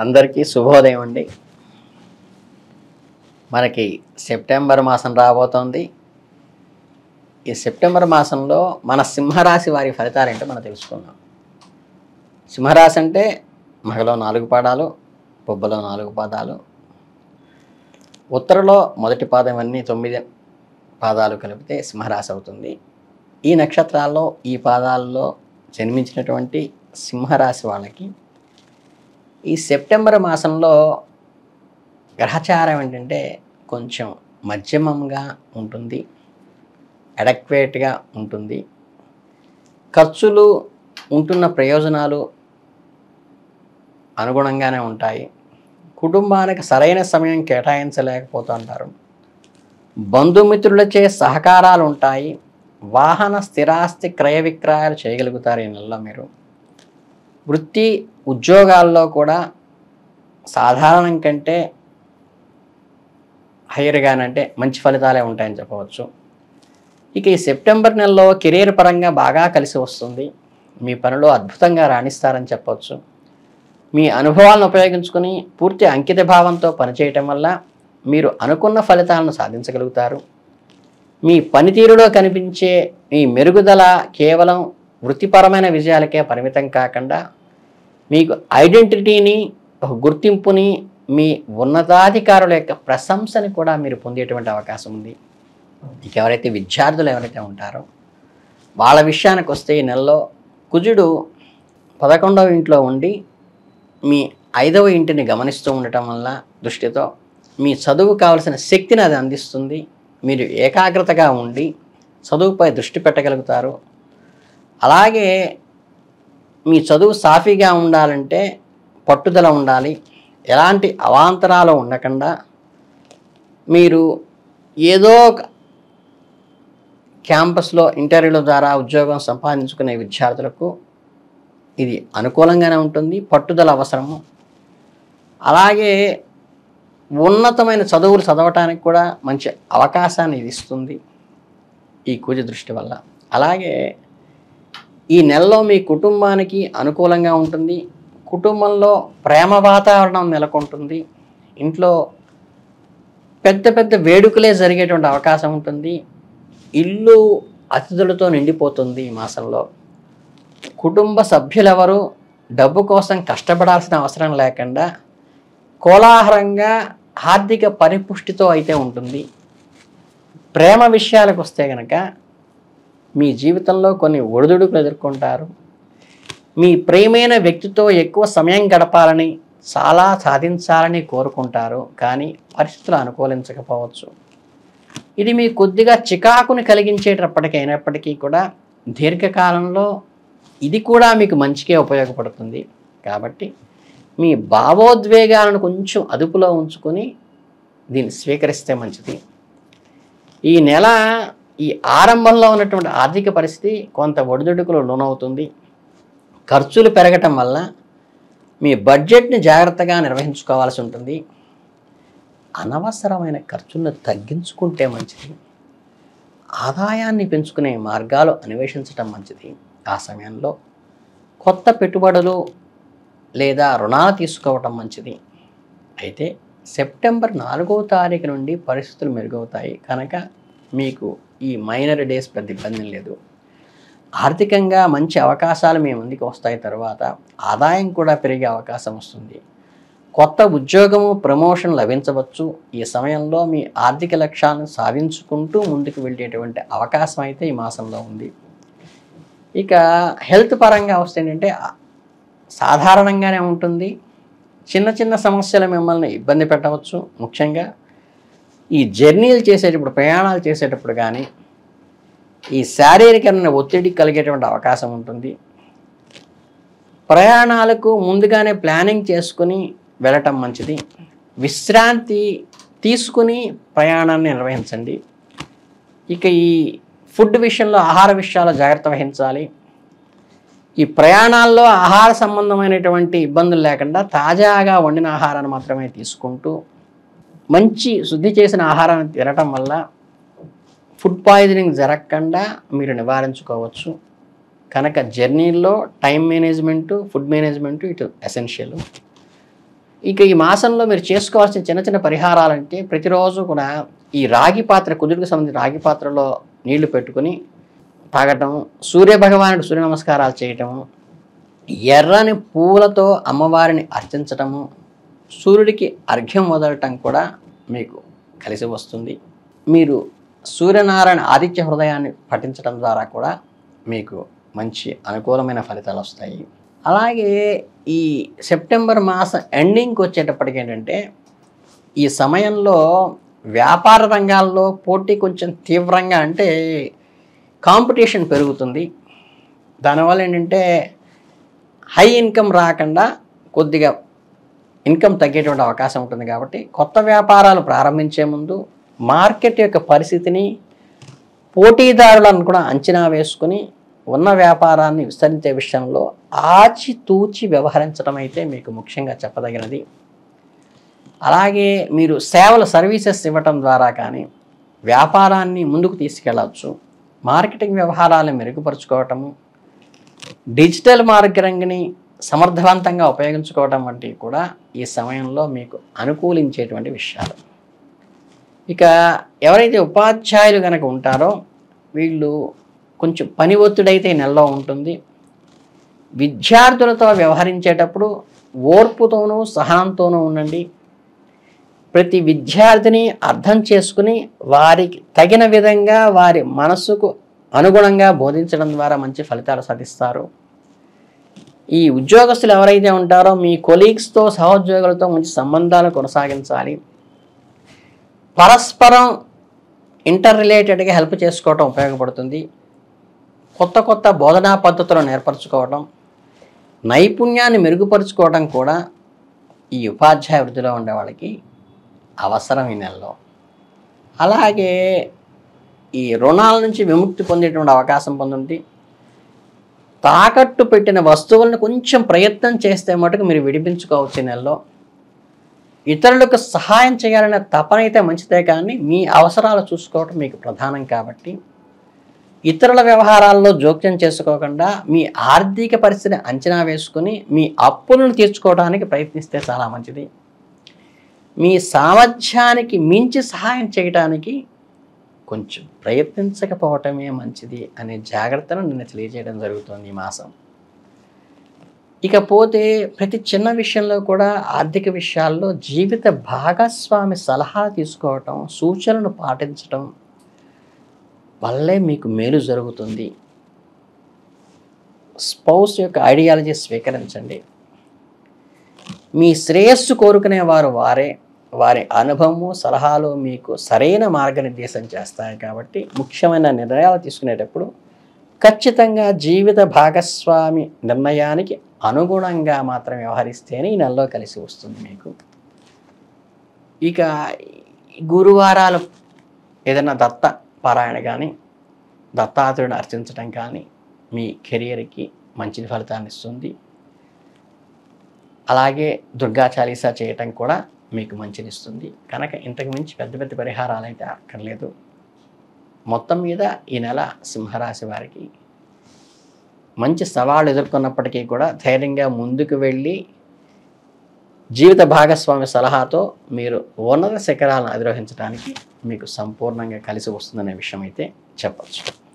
అందరికీ శుభోదయం అండి. మనకి సెప్టెంబర్ మాసం రాబోతోంది. ఈ సెప్టెంబర్ మాసంలో మన సింహరాశి వారి ఫలితాలు ఏంటో మనం తెలుసుకుందాం. సింహరాశి అంటే మగలో 4 పాదాలు, బొబ్బలో 4 పాదాలు, ఉత్తరలో మొదటి పాదం అన్నీ 9 పాదాలు కలిపితే సింహరాశి అవుతుంది. ఈ నక్షత్రాల్లో ఈ పాదాల్లో జన్మించినటువంటి సింహరాశి వాళ్ళకి ఈ సెప్టెంబర్ మాసంలో గ్రహచారం ఏంటంటే కొంచెం మధ్యమంగా ఉంటుంది, అడక్వేట్గా ఉంటుంది. ఖర్చులు ఉంటున్న ప్రయోజనాలు అనుగుణంగానే ఉంటాయి. కుటుంబానికి సరైన సమయం కేటాయించలేకపోతుంటారు. బంధుమిత్రులచే సహకారాలు ఉంటాయి. వాహన స్థిరాస్తి క్రయ విక్రయాలు చేయగలుగుతారు ఈ నెలలో మీరు. వృత్తి ఉద్యోగాల్లో కూడా సాధారణం కంటే హైయర్గానంటే మంచి ఫలితాలే ఉంటాయని చెప్పవచ్చు. ఇక ఈ సెప్టెంబర్ నెలలో కెరీర్ పరంగా బాగా కలిసి వస్తుంది. మీ పనిలో అద్భుతంగా రాణిస్తారని చెప్పవచ్చు. మీ అనుభవాలను ఉపయోగించుకొని పూర్తి అంకిత భావంతో పనిచేయటం వల్ల మీరు అనుకున్న ఫలితాలను సాధించగలుగుతారు. మీ పనితీరులో కనిపించే మీ మెరుగుదల కేవలం వృత్తిపరమైన విజయాలకే పరిమితం కాకుండా మీకు ఐడెంటిటీని, ఒక గుర్తింపుని, మీ ఉన్నతాధికారుల యొక్క ప్రశంసని కూడా మీరు పొందేటువంటి అవకాశం ఉంది. ఇక ఎవరైతే విద్యార్థులు ఎవరైతే ఉంటారో వాళ్ళ విషయానికి వస్తే ఈ నెలలో కుజుడు 11వ ఇంట్లో ఉండి మీ 5వ ఇంటిని గమనిస్తూ ఉండటం వల్ల దృష్టితో మీ చదువు కావలసిన శక్తిని అది అందిస్తుంది. మీరు ఏకాగ్రతగా ఉండి చదువుపై దృష్టి పెట్టగలుగుతారు. అలాగే మీ చదువు సాఫీగా ఉండాలంటే పట్టుదల ఉండాలి. ఎలాంటి అవాంతరాలు ఉండకుండా మీరు ఏదో ఒక క్యాంపస్లో ఇంటర్వ్యూల ద్వారా ఉద్యోగం సంపాదించుకునే విద్యార్థులకు ఇది అనుకూలంగానే ఉంటుంది. పట్టుదల అవసరము. అలాగే ఉన్నతమైన చదువులు చదవటానికి కూడా మంచి అవకాశాన్ని ఇది ఇస్తుంది ఈ కుజ దృష్టి వల్ల. అలాగే ఈ నెలలో మీ కుటుంబానికి అనుకూలంగా ఉంటుంది. కుటుంబంలో ప్రేమ వాతావరణం నెలకొంటుంది. ఇంట్లో పెద్ద పెద్ద వేడుకలే జరిగేటువంటి అవకాశం ఉంటుంది. ఇల్లు అతిథులతో నిండిపోతుంది ఈ మాసంలో. కుటుంబ సభ్యులెవరూ డబ్బు కోసం కష్టపడాల్సిన అవసరం లేకుండా కోలాహలంగా ఆర్థిక పరిపుష్టితో అయితే ఉంటుంది. ప్రేమ విషయాలకు వస్తే కనుక మీ జీవితంలో కొన్ని ఒడిదుడుకులు ఎదుర్కొంటారు. మీ ప్రియమైన వ్యక్తితో ఎక్కువ సమయం గడపాలని, చాలా సాధించాలని కోరుకుంటారు. కానీ పరిస్థితులు అనుకూలించకపోవచ్చు. ఇది మీ కొద్దిగా చికాకుని కలిగించేటప్పటికైనప్పటికీ కూడా దీర్ఘకాలంలో ఇది కూడా మీకు మంచికే ఉపయోగపడుతుంది. కాబట్టి మీ భావోద్వేగాలను కొంచెం అదుపులో ఉంచుకొని దీన్ని స్వీకరిస్తే మంచిది. ఈ నెల ఈ ఆరంభంలో ఉన్నటువంటి ఆర్థిక పరిస్థితి కొంత ఒడిదుడుకులు లోనవుతుంది. ఖర్చులు పెరగటం వల్ల మీ బడ్జెట్ని జాగ్రత్తగా నిర్వహించుకోవాల్సి ఉంటుంది. అనవసరమైన ఖర్చులను తగ్గించుకుంటే మంచిది. ఆదాయాన్ని పెంచుకునే మార్గాలు అన్వేషించటం మంచిది. ఆ సమయంలో కొత్త పెట్టుబడులు లేదా రుణాలు తీసుకోవటం మంచిది. అయితే సెప్టెంబర్ 4వ తారీఖు నుండి పరిస్థితులు మెరుగవుతాయి కనుక మీకు ఈ మైనర్ డేస్ పెద్ద ఇబ్బంది లేదు. ఆర్థికంగా మంచి అవకాశాలు మీ ముందుకు వస్తాయి. తర్వాత ఆదాయం కూడా పెరిగే అవకాశం వస్తుంది. కొత్త ఉద్యోగము, ప్రమోషన్ లభించవచ్చు. ఈ సమయంలో మీ ఆర్థిక లక్ష్యాలను సాధించుకుంటూ ముందుకు వెళ్ళేటువంటి అవకాశం అయితే ఈ మాసంలో ఉంది. ఇక హెల్త్ పరంగా వస్తే ఏంటంటే సాధారణంగానే ఉంటుంది. చిన్న చిన్న సమస్యలు మిమ్మల్ని ఇబ్బంది పెట్టవచ్చు. ముఖ్యంగా ఈ జర్నీలు చేసేటప్పుడు, ప్రయాణాలు చేసేటప్పుడు కానీ ఈ శారీరకమైన ఒత్తిడి కలిగేటువంటి అవకాశం ఉంటుంది. ప్రయాణాలకు ముందుగానే ప్లానింగ్ చేసుకుని వెళ్ళటం మంచిది. విశ్రాంతి తీసుకుని ప్రయాణాన్ని నిర్వహించండి. ఇక ఈ ఫుడ్ విషయంలో, ఆహార విషయాల్లో జాగ్రత్త వహించాలి. ఈ ప్రయాణాల్లో ఆహార సంబంధమైనటువంటి ఇబ్బందులు లేకుండా తాజాగా వండిన ఆహారాన్ని మాత్రమే తీసుకుంటూ మంచి శుద్ధి చేసిన ఆహారాన్ని తినటం వల్ల ఫుడ్ పాయిజనింగ్ జరగకుండా మీరు నివారించుకోవచ్చు. కనుక జర్నీల్లో టైం మేనేజ్మెంటు, ఫుడ్ మేనేజ్మెంటు ఇటు ఎసెన్షియల్. ఇక ఈ మాసంలో మీరు చేసుకోవాల్సిన చిన్న చిన్న పరిహారాలంటే ప్రతిరోజు కూడా ఈ రాగి పాత్ర, కుదురుకు సంబంధించిన రాగి పాత్రలో నీళ్లు పెట్టుకుని తాగటం, సూర్యభగవానుడికి సూర్య నమస్కారాలు చేయటము, ఎర్రని పూలతో అమ్మవారిని అర్చించటము, సూర్యుడికి అర్ఘ్యం వదలటం కూడా మీకు కలిసి వస్తుంది. మీరు సూర్యనారాయణ ఆదిత్య హృదయాన్ని పఠించడం ద్వారా కూడా మీకు మంచి అనుకూలమైన ఫలితాలు వస్తాయి. అలాగే ఈ సెప్టెంబర్ మాసం ఎండింగ్కి వచ్చేటప్పటికి ఏంటంటే ఈ సమయంలో వ్యాపార రంగాల్లో పోటీ కొంచెం తీవ్రంగా, అంటే కాంపిటీషన్ పెరుగుతుంది. దానివల్ల ఏంటంటే హై ఇన్కమ్ రాకుండా కొద్దిగా ఇన్కమ్ తగ్గేటువంటి అవకాశం ఉంటుంది. కాబట్టి కొత్త వ్యాపారాలు ప్రారంభించే ముందు మార్కెట్ యొక్క పరిస్థితిని, పోటీదారులను కూడా అంచనా వేసుకుని ఉన్న వ్యాపారాన్ని విస్తరించే విషయంలో ఆచితూచి వ్యవహరించడం అయితే మీకు ముఖ్యంగా చెప్పదగినది. అలాగే మీరు సేవల సర్వీసెస్ ఇవ్వటం ద్వారా కానీ వ్యాపారాన్ని ముందుకు తీసుకెళ్ళవచ్చు. మార్కెటింగ్ వ్యవహారాలను మెరుగుపరుచుకోవటము, డిజిటల్ మార్కెటింగ్ని సమర్థవంతంగా ఉపయోగించుకోవటం వంటివి కూడా ఈ సమయంలో మీకు అనుకూలించేటువంటి విషయాలు. ఇక ఎవరైతే ఉపాధ్యాయులు కనుక ఉంటారో వీళ్ళు కొంచెం పని ఒత్తిడైతే ఈ నెలలో ఉంటుంది. విద్యార్థులతో వ్యవహరించేటప్పుడు ఓర్పుతోనూ సహనంతోనూ ఉండండి. ప్రతి విద్యార్థిని అర్థం చేసుకుని వారికి తగిన విధంగా వారి మనస్సుకు అనుగుణంగా బోధించడం ద్వారా మంచి ఫలితాలు సాధిస్తారు. ఈ ఉద్యోగస్తులు ఎవరైతే ఉంటారో మీ కొలీగ్స్తో, సహోద్యోగులతో మంచి సంబంధాలు కొనసాగించాలి. పరస్పరం ఇంటర్ రిలేటెడ్గా హెల్ప్ చేసుకోవటం ఉపయోగపడుతుంది. కొత్త కొత్త బోధనా పద్ధతులను ఏర్పరచుకోవడం, నైపుణ్యాన్ని మెరుగుపరుచుకోవడం కూడా ఈ ఉపాధ్యాయ వృత్తిలో ఉండే వాళ్ళకి అవసరం ఈ నెలలో. అలాగే ఈ రుణాల నుంచి విముక్తి పొందేటువంటి అవకాశం పొందుంది. తాకట్టు పెట్టిన వస్తువులను కొంచెం ప్రయత్నం చేస్తే మటుకు మీరు విడిపించుకోవచ్చు ఈ నెలలో. ఇతరులకు సహాయం చేయాలనే తపన అయితే మంచిదే, కానీ మీ అవసరాలు చూసుకోవటం మీకు ప్రధానం. కాబట్టి ఇతరుల వ్యవహారాల్లో జోక్యం చేసుకోకుండా మీ ఆర్థిక పరిస్థితిని అంచనా వేసుకుని మీ అప్పులను తీర్చుకోవడానికి ప్రయత్నిస్తే చాలా మంచిది. మీ సామర్థ్యానికి మించి సహాయం చేయడానికి కొంచెం ప్రయత్నించకపోవటమే మంచిది అనే జాగ్రత్తను నిన్న తెలియజేయడం జరుగుతుంది ఈ మాసం. ఇకపోతే ప్రతి చిన్న విషయంలో కూడా ఆర్థిక విషయాల్లో జీవిత భాగస్వామి సలహా తీసుకోవటం, సూచనలు పాటించటం వల్లే మీకు మేలు జరుగుతుంది. స్పౌస్ యొక్క ఐడియాలజీ స్వీకరించండి. మీ శ్రేయస్సు కోరుకునేవారు వారే. వారి అనుభవము, సలహాలు మీకు సరైన మార్గనిర్దేశం చేస్తాయి. కాబట్టి ముఖ్యమైన నిర్ణయాలు తీసుకునేటప్పుడు ఖచ్చితంగా జీవిత భాగస్వామి నిర్ణయానికి అనుగుణంగా మాత్రం వ్యవహరిస్తేనే ఈ నెలలో కలిసి వస్తుంది మీకు. ఇక గురువారాలు ఏదైనా దత్త పారాయణ కానీ, దత్తాత్రేయుడిని అర్చించడం కానీ మీ కెరియర్కి మంచి ఫలితాన్ని ఇస్తుంది. అలాగే దుర్గా చాలీసా చేయటం కూడా మీకు మంచినిస్తుంది. కనుక ఇంతకు మించి పెద్ద పెద్ద పరిహారాలు అయితే అక్కర్లేదు. మొత్తం మీద ఈ నెల సింహరాశి వారికి మంచి సవాళ్ళు ఎదుర్కొన్నప్పటికీ కూడా ధైర్యంగా ముందుకు వెళ్ళి జీవిత భాగస్వామి సలహాతో మీరు ఉన్నత శిఖరాలను అధిరోహించడానికి మీకు సంపూర్ణంగా కలిసి వస్తుందనే విషయం అయితే చెప్పచ్చు.